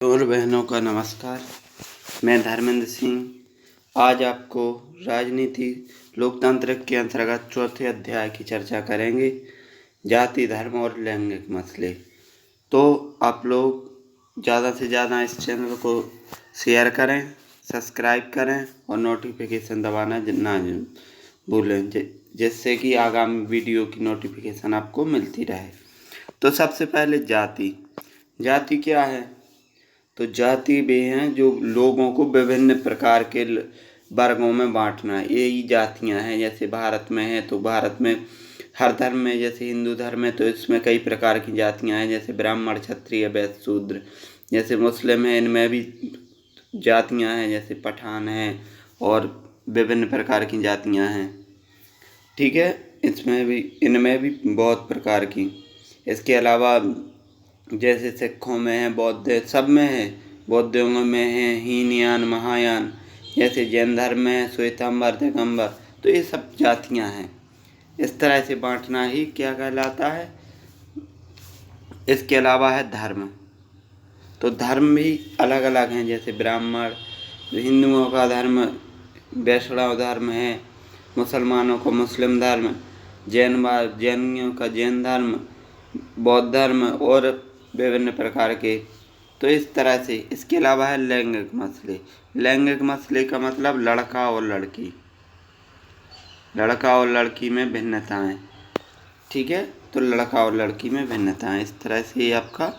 और बहनों का नमस्कार। मैं धर्मेंद्र सिंह आज आपको राजनीति लोकतंत्र के अंतर्गत चौथे अध्याय की चर्चा करेंगे, जाति धर्म और लैंगिक मसले। तो आप लोग ज़्यादा से ज़्यादा इस चैनल को शेयर करें, सब्सक्राइब करें और नोटिफिकेशन दबाना ना भूलें, जिससे कि आगामी वीडियो की नोटिफिकेशन आपको मिलती रहे। तो सबसे पहले जाति क्या है? तो जाति वे हैं जो लोगों को विभिन्न प्रकार के वर्गों में बांटना, यही जातियां हैं। जैसे भारत में है तो भारत में हर धर्म में, जैसे हिंदू धर्म है तो इसमें कई प्रकार की जातियां हैं, जैसे ब्राह्मण, क्षत्रिय, वैश्य, शूद्र। जैसे मुस्लिम है, इनमें भी जातियां हैं, जैसे पठान हैं और विभिन्न प्रकार की जातियां हैं। ठीक है, इनमें भी बहुत प्रकार की। इसके अलावा जैसे सिखों में है, बौद्ध, सब में है, बौद्धों में है हीनयान, महायान। जैसे जैन धर्म में है श्वेतांबर, दिगंबर। तो ये सब जातियां हैं। इस तरह से बांटना ही क्या कहलाता है। इसके अलावा है धर्म। तो धर्म भी अलग अलग हैं, जैसे ब्राह्मण, हिंदुओं का धर्म वैष्णव धर्म है, मुसलमानों को मुस्लिम धर्म, जैनियों का जैन धर्म, बौद्ध धर्म और विभिन्न प्रकार के। तो इस तरह से। इसके अलावा है लैंगिक मसले। लैंगिक मसले का मतलब लड़का और लड़की में भिन्नताएं। ठीक है, तो लड़का और लड़की में भिन्नताएं। इस तरह से आपका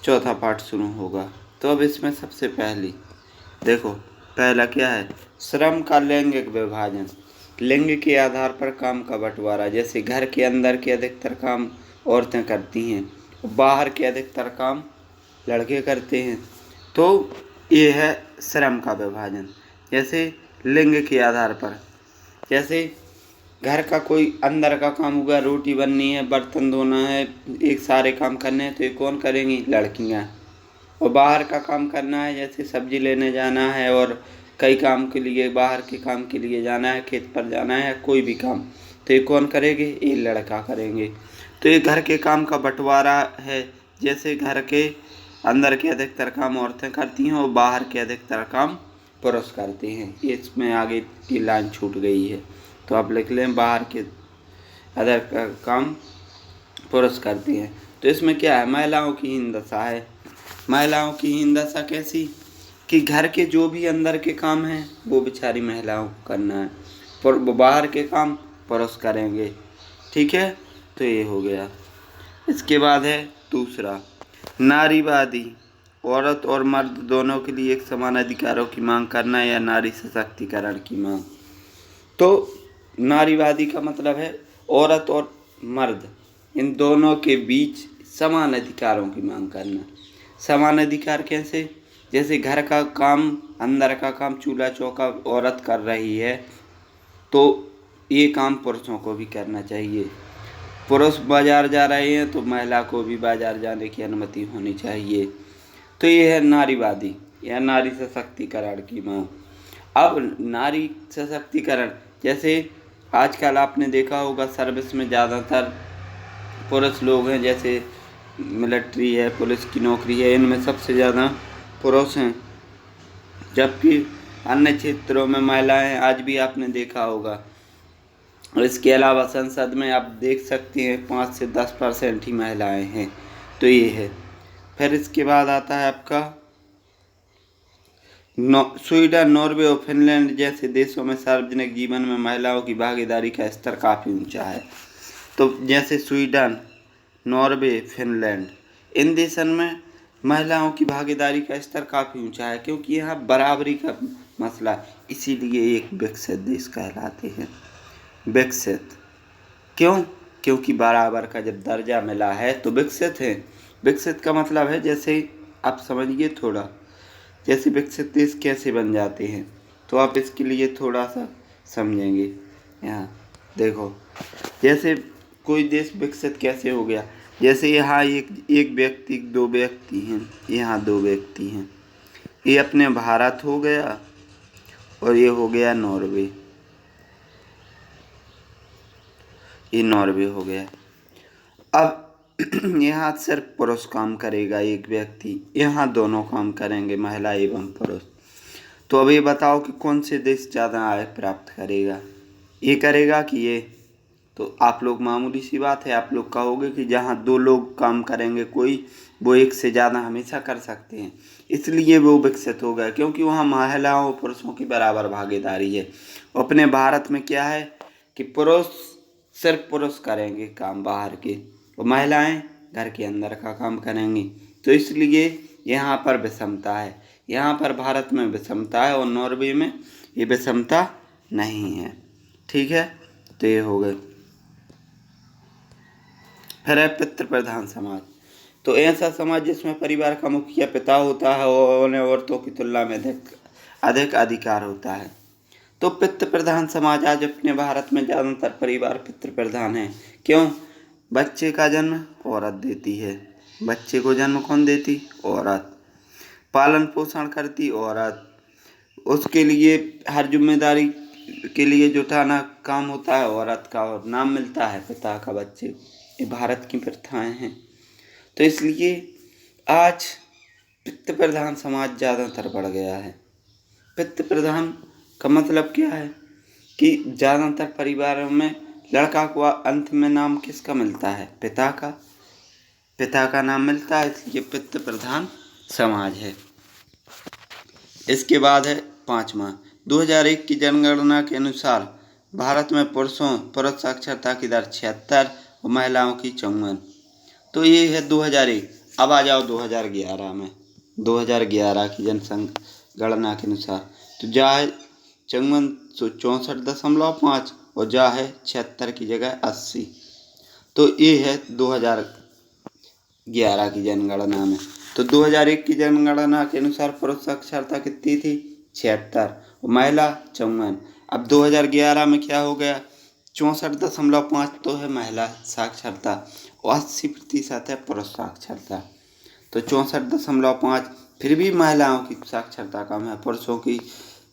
चौथा पार्ट शुरू होगा। तो अब इसमें सबसे पहला क्या है? श्रम का लैंगिक विभाजन। लिंग के आधार पर काम का बंटवारा। जैसे घर के अंदर के अधिकतर काम औरतें करती हैं, बाहर के अधिकतर काम लड़के करते हैं। तो ये है श्रम का विभाजन। जैसे लिंग के आधार पर, जैसे घर का कोई अंदर का काम हुआ, रोटी बननी है, बर्तन धोना है, एक सारे काम करने हैं, तो ये कौन करेंगी? लड़कियां। और बाहर का काम करना है, जैसे सब्जी लेने जाना है और कई काम के लिए, बाहर के काम के लिए जाना है, खेत पर जाना है, कोई भी काम, तो ये कौन करेंगे? ये लड़का करेंगे। तो ये घर के काम का बंटवारा है। जैसे घर के अंदर के अधिकतर काम औरतें करती हैं और बाहर के अधिकतर काम पुरुष करते हैं। इसमें आगे की लाइन छूट गई है, तो आप लिख लें, बाहर के अदर काम पुरुष करते हैं। तो इसमें क्या है? महिलाओं की हीन दशा है। महिलाओं की हीन दशा कैसी? कि घर के जो भी अंदर के काम हैं वो बेचारी महिलाओं को करना है, पर बाहर के काम पुरुष करेंगे। ठीक है, तो ये हो गया। इसके बाद है दूसरा, नारीवादी। औरत और मर्द दोनों के लिए एक समान अधिकारों की मांग करना या नारी सशक्तिकरण की मांग। तो नारीवादी का मतलब है औरत और मर्द, इन दोनों के बीच समान अधिकारों की मांग करना। समान अधिकार कैसे? जैसे घर का काम, अंदर का काम, चूल्हा चौका औरत कर रही है, तो ये काम पुरुषों को भी करना चाहिए। पुरुष बाजार जा रहे हैं तो महिला को भी बाजार जाने की अनुमति होनी चाहिए। तो ये है नारीवादी या नारी सशक्तिकरण की मांग। अब नारी सशक्तिकरण, जैसे आजकल आपने देखा होगा सर्विस में ज़्यादातर पुरुष लोग हैं, जैसे मिलिट्री है, पुलिस की नौकरी है, इनमें सबसे ज़्यादा पुरुष हैं, जबकि अन्य क्षेत्रों में महिलाएं आज भी आपने देखा होगा। और इसके अलावा संसद में आप देख सकते हैं 5 से 10% ही महिलाएं हैं। तो ये है। फिर इसके बाद आता है आपका स्वीडन, नॉर्वे और फिनलैंड जैसे देशों में सार्वजनिक जीवन में महिलाओं की भागीदारी का स्तर काफ़ी ऊंचा है। तो जैसे स्वीडन, नॉर्वे, फिनलैंड, इन देशों में महिलाओं की भागीदारी का स्तर काफ़ी ऊंचा है, क्योंकि यहाँ बराबरी का मसला है। इसीलिए एक विकसित देश कहलाते हैं। विकसित क्यों? क्योंकि बराबर का जब दर्जा मिला है तो विकसित है। विकसित का मतलब है, जैसे आप समझिए थोड़ा, जैसे विकसित देश कैसे बन जाते हैं, तो आप इसके लिए थोड़ा सा समझेंगे। यहाँ देखो, जैसे कोई देश विकसित कैसे हो गया। जैसे यहाँ एक व्यक्ति, 2 व्यक्ति हैं, यहाँ 2 व्यक्ति हैं, ये अपने भारत हो गया और ये हो गया नॉर्वे, ये नॉर्वे हो गया। अब यहाँ सिर्फ पुरुष काम करेगा, एक व्यक्ति, यहाँ दोनों काम करेंगे, महिला एवं पुरुष। तो अब ये बताओ कि कौन से देश ज़्यादा आय प्राप्त करेगा, ये करेगा कि ये? तो आप लोग, मामूली सी बात है, आप लोग कहोगे कि जहाँ दो लोग काम करेंगे कोई, वो एक से ज़्यादा हमेशा कर सकते हैं, इसलिए वो विकसित हो गया, क्योंकि वहाँ महिलाओं और पुरुषों की बराबर भागीदारी है। अपने भारत में क्या है कि सिर्फ पुरुष करेंगे काम बाहर के, और महिलाएं घर के अंदर का काम करेंगी। तो इसलिए यहाँ पर विषमता है, यहाँ पर भारत में विषमता है और नॉर्वे में ये विषमता नहीं है। ठीक है, तो ये हो गए। फिर है पितृ प्रधान समाज। तो ऐसा समाज जिसमें परिवार का मुखिया पिता होता है और उन्हें औरतों की तुलना में अधिक अधिकार होता है। तो पितृ प्रधान समाज आज अपने भारत में ज़्यादातर परिवार पितृ प्रधान है। क्यों? बच्चे का जन्म औरत देती है, बच्चे को जन्म कौन देती? औरत। पालन पोषण करती औरत, उसके लिए हर जिम्मेदारी के लिए जुटाना काम होता है औरत का, और नाम मिलता है पिता का बच्चे। ये भारत की प्रथाएं हैं। तो इसलिए आज पितृ प्रधान समाज ज़्यादातर बढ़ गया है। पितृ प्रधान का मतलब क्या है कि ज़्यादातर परिवारों में लड़का को अंत में नाम किसका मिलता है? पिता का। पिता का नाम मिलता है, इसलिए पितृ प्रधान समाज है। इसके बाद है पाँचवा, 2001 की जनगणना के अनुसार भारत में पुरुष साक्षरता की दर 76 और महिलाओं की 54। तो ये है 2001। अब आ जाओ 2011 में। 2011 की जनगणना के अनुसार तो जा है 64.5 और जा है 76 की जगह 80। तो ये है 2011 की जनगणना में। तो 2001 की जनगणना के अनुसार पुरुष साक्षरता कितनी थी? 76 और महिला 54। अब 2011 में क्या हो गया? 64.5 तो है महिला साक्षरता और 80% है पुरुष साक्षरता। तो 64.5 फिर भी महिलाओं की साक्षरता कम है पुरुषों की।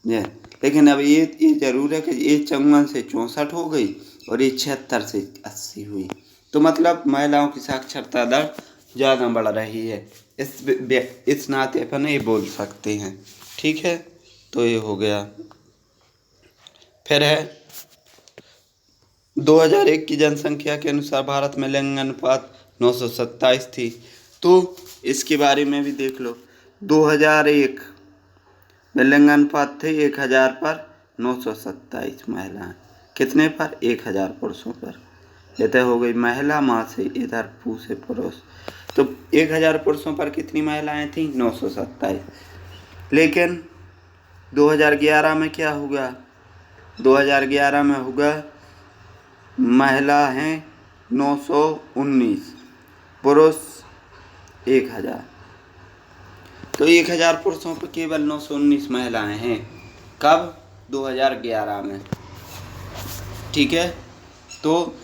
लेकिन अब ये जरूर है कि ये 54 से 64 हो गई और ये 76 से 80 हुई। तो मतलब महिलाओं की साक्षरता दर ज़्यादा बढ़ रही है। इस नाते अपन ये बोल सकते हैं। ठीक है, तो ये हो गया। फिर है 2001 की जनसंख्या के अनुसार भारत में लिंग अनुपात 927 थी। तो इसके बारे में भी देख लो। 2001 में लिंग अनुपात थे 1000 पर 927 महिलाएं। कितने पर? 1000 पुरुषों पर। इधर हो गई महिला, माँ से इधर पू से पुरुष। तो 1000 पुरुषों पर कितनी महिलाएं थीं? 927। लेकिन 2011 में क्या होगा? 2011 में होगा महिला हैं 919, पुरुष 1000। तो 1000 पुरुषों पर केवल 919 महिलाएं हैं। कब? 2011 में। ठीक है, तो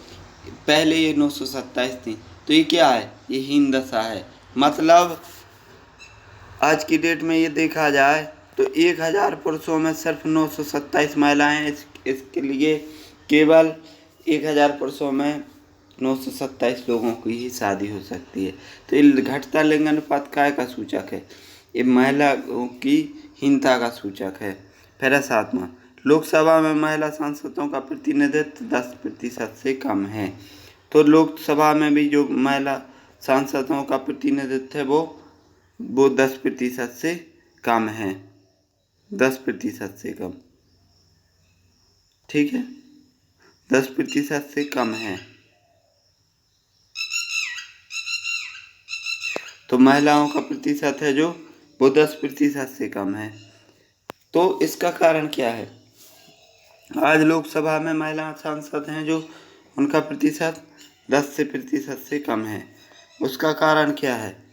पहले ये 927 थी। तो ये क्या है? ये हीन दशा है। मतलब आज की डेट में ये देखा जाए तो 1000 पुरुषों में सिर्फ 927 महिलाएं। इसके लिए केवल 1000 पुरुषों में 927 लोगों की ही शादी हो सकती है। तो ये घटता लिंग अनुपात काय का सूचक है? ये महिलाओं की हीनता का सूचक है। फिर सातवां, लोकसभा में महिला सांसदों का प्रतिनिधित्व 10% से कम है। तो लोकसभा में भी जो महिला सांसदों का प्रतिनिधित्व है वो 10% से कम है। 10% से कम। ठीक है, 10% से कम है। तो महिलाओं का प्रतिशत है जो वो 10% से कम है। तो इसका कारण क्या है? आज लोकसभा में महिला सांसद हैं जो उनका प्रतिशत 10% से कम है। उसका कारण क्या है?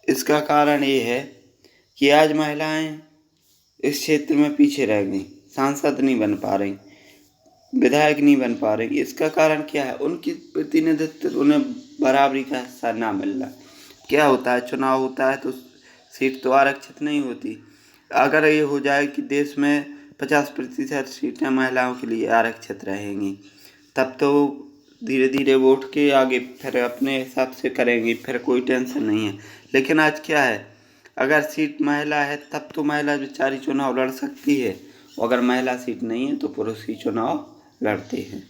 इसका कारण ये है कि आज महिलाएं इस क्षेत्र में पीछे रह गई, सांसद नहीं बन पा रही, विधायक नहीं बन पा रही। इसका कारण क्या है? उनकी प्रतिनिधित्व, उन्हें बराबरी का हिस्सा ना मिलना। क्या होता है, चुनाव होता है तो सीट तो आरक्षित नहीं होती। अगर ये हो जाए कि देश में 50% सीटें महिलाओं के लिए आरक्षित रहेंगी, तब तो धीरे धीरे वो उठ के आगे फिर अपने हिसाब से करेंगी, फिर कोई टेंशन नहीं है। लेकिन आज क्या है, अगर सीट महिला है तब तो महिला बेचारी चुनाव लड़ सकती है, और अगर महिला सीट नहीं है तो पुरुष ही चुनाव लड़ते हैं।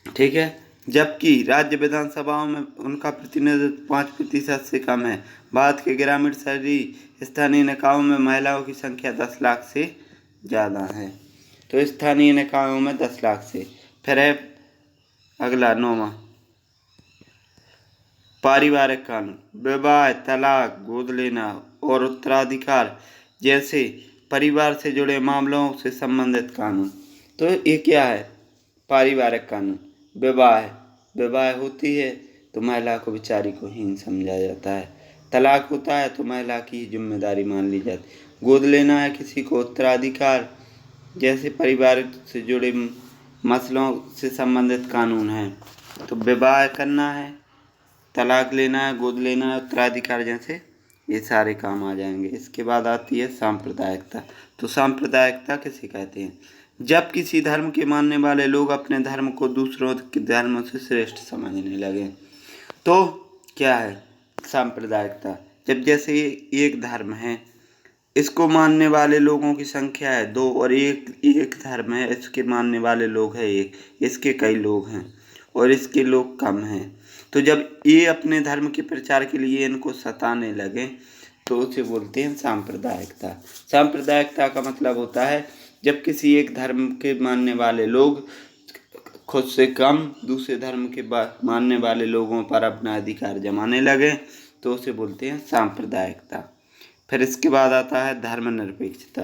ठीक है। जबकि राज्य विधानसभाओं में उनका प्रतिनिधित्व 5% से कम है। भारत के ग्रामीण शहरी स्थानीय निकायों में महिलाओं की संख्या 10 लाख से ज़्यादा है। तो स्थानीय निकायों में 10 लाख से। फिर है अगला 9वां, पारिवारिक कानून। विवाह, तलाक, गोद लेना और उत्तराधिकार जैसे परिवार से जुड़े मामलों से संबंधित कानून। तो ये क्या है, पारिवारिक कानून। विवाह होती है तो महिला को बेचारी को हीन समझा जाता है। तलाक होता है तो महिला की जिम्मेदारी मान ली जाती है। गोद लेना है किसी को, उत्तराधिकार जैसे परिवार से जुड़े मसलों से संबंधित कानून है। तो विवाह करना है, तलाक लेना है, गोद लेना है, उत्तराधिकार जैसे ये सारे काम आ जाएंगे। इसके बाद आती है सांप्रदायिकता। तो सांप्रदायिकता किसे कहते हैं, जब किसी धर्म के मानने वाले लोग अपने धर्म को दूसरों के धर्म से श्रेष्ठ समझने लगे। तो क्या है सांप्रदायिकता, जब जैसे एक धर्म है, इसको मानने वाले लोगों की संख्या है 2 और एक धर्म है, इसके मानने वाले लोग हैं 1, इसके कई लोग हैं और इसके लोग कम हैं। तो जब ये अपने धर्म के प्रचार के लिए इनको सताने लगे तो उसे बोलते हैं सांप्रदायिकता। सांप्रदायिकता का मतलब होता है जब किसी एक धर्म के मानने वाले लोग खुद से कम दूसरे धर्म के मानने वाले लोगों पर अपना अधिकार जमाने लगे तो उसे बोलते हैं सांप्रदायिकता। फिर इसके बाद आता है धर्मनिरपेक्षता।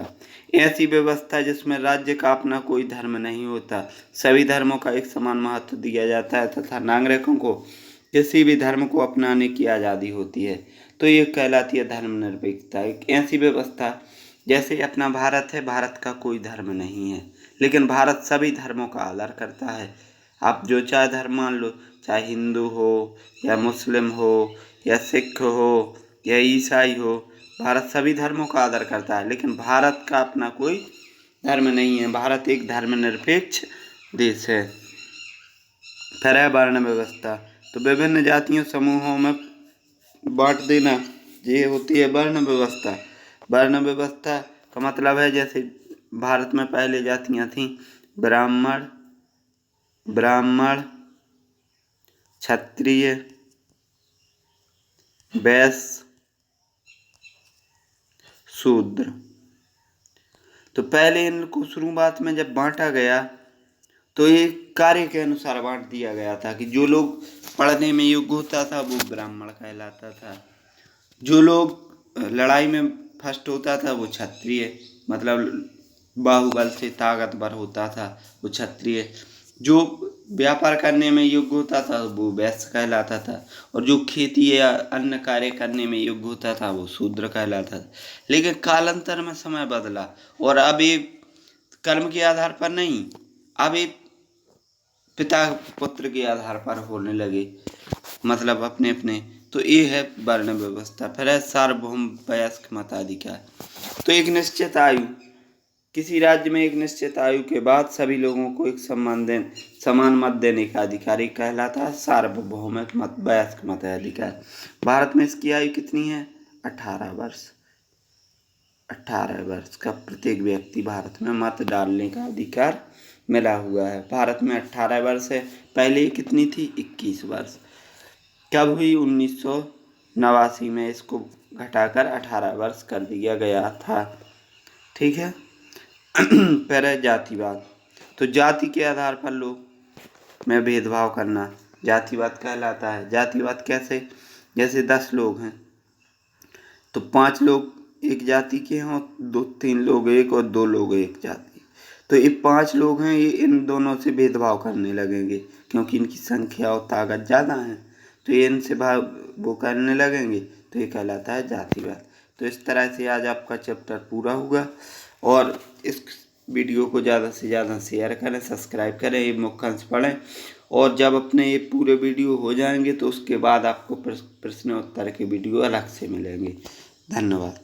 ऐसी व्यवस्था जिसमें राज्य का अपना कोई धर्म नहीं होता, सभी धर्मों का एक समान महत्व दिया जाता है तथा नागरिकों को किसी भी धर्म को अपनाने की आज़ादी होती है। तो ये कहलाती है धर्मनिरपेक्षता। एक ऐसी व्यवस्था जैसे अपना भारत है, भारत का कोई धर्म नहीं है लेकिन भारत सभी धर्मों का आदर करता है। आप जो चाहे धर्म मान लो, चाहे हिंदू हो या मुस्लिम हो या सिख हो या ईसाई हो, भारत सभी धर्मों का आदर करता है लेकिन भारत का अपना कोई धर्म नहीं है। भारत एक धर्मनिरपेक्ष देश है। फिर है वर्ण व्यवस्था। तो विभिन्न जातियों समूहों में बांट देना, ये होती है वर्ण व्यवस्था। वर्ण व्यवस्था का मतलब है जैसे भारत में पहले जातियां थीं ब्राह्मण, क्षत्रिय, वैश्य, शूद्र। तो पहले इनको शुरुआत में जब बांटा गया तो ये कार्य के अनुसार बांट दिया गया था कि जो लोग पढ़ने में योग्य होता था वो ब्राह्मण कहलाता था, जो लोग लड़ाई में फर्स्ट होता था वो क्षत्रिय, मतलब बाहुबल से ताकतवर होता था वो क्षत्रिय, जो व्यापार करने में योग्य होता था वो वैश्य कहलाता था, और जो खेती या अन्य कार्य करने में योग्य होता था वो शूद्र कहलाता था। लेकिन कालांतर में समय बदला और अब ये कर्म के आधार पर नहीं, अब ये पिता पुत्र के आधार पर होने लगे, मतलब अपने अपने। तो ये है वर्ण व्यवस्था। फिर है सार्वभौम वयस्क मताधिकार। तो एक निश्चित आयु, किसी राज्य में एक निश्चित आयु के बाद सभी लोगों को एक समान मत देने का अधिकार कहलाता है सार्वभौमिक वयस्क मताधिकार। भारत में इसकी आयु कितनी है, 18 वर्ष। 18 वर्ष का प्रत्येक व्यक्ति भारत में मत डालने का अधिकार मिला हुआ है। भारत में 18 वर्ष है, पहले कितनी थी, 21 वर्ष। कब हुई, 1989 में इसको घटाकर 18 वर्ष कर दिया गया था। ठीक है। फिर है जातिवाद। तो जाति के आधार पर लोग में भेदभाव करना जातिवाद कहलाता है। जातिवाद कैसे, जैसे 10 लोग हैं तो 5 लोग एक जाति के हों, 2-3 लोग एक और 2 लोग एक जाति, तो ये 5 लोग हैं, ये इन दोनों से भेदभाव करने लगेंगे क्योंकि इनकी संख्या और ताकत ज़्यादा है, तो ये इनसे वो करने लगेंगे, तो ये कहलाता है जातिवाद। तो इस तरह से आज आपका चैप्टर पूरा हुआ, और इस वीडियो को ज़्यादा से ज़्यादा शेयर करें, सब्सक्राइब करें, ये मुख्य अंश पढ़ें, और जब अपने ये पूरे वीडियो हो जाएंगे तो उसके बाद आपको प्रश्न उत्तर के वीडियो अलग से मिलेंगे। धन्यवाद।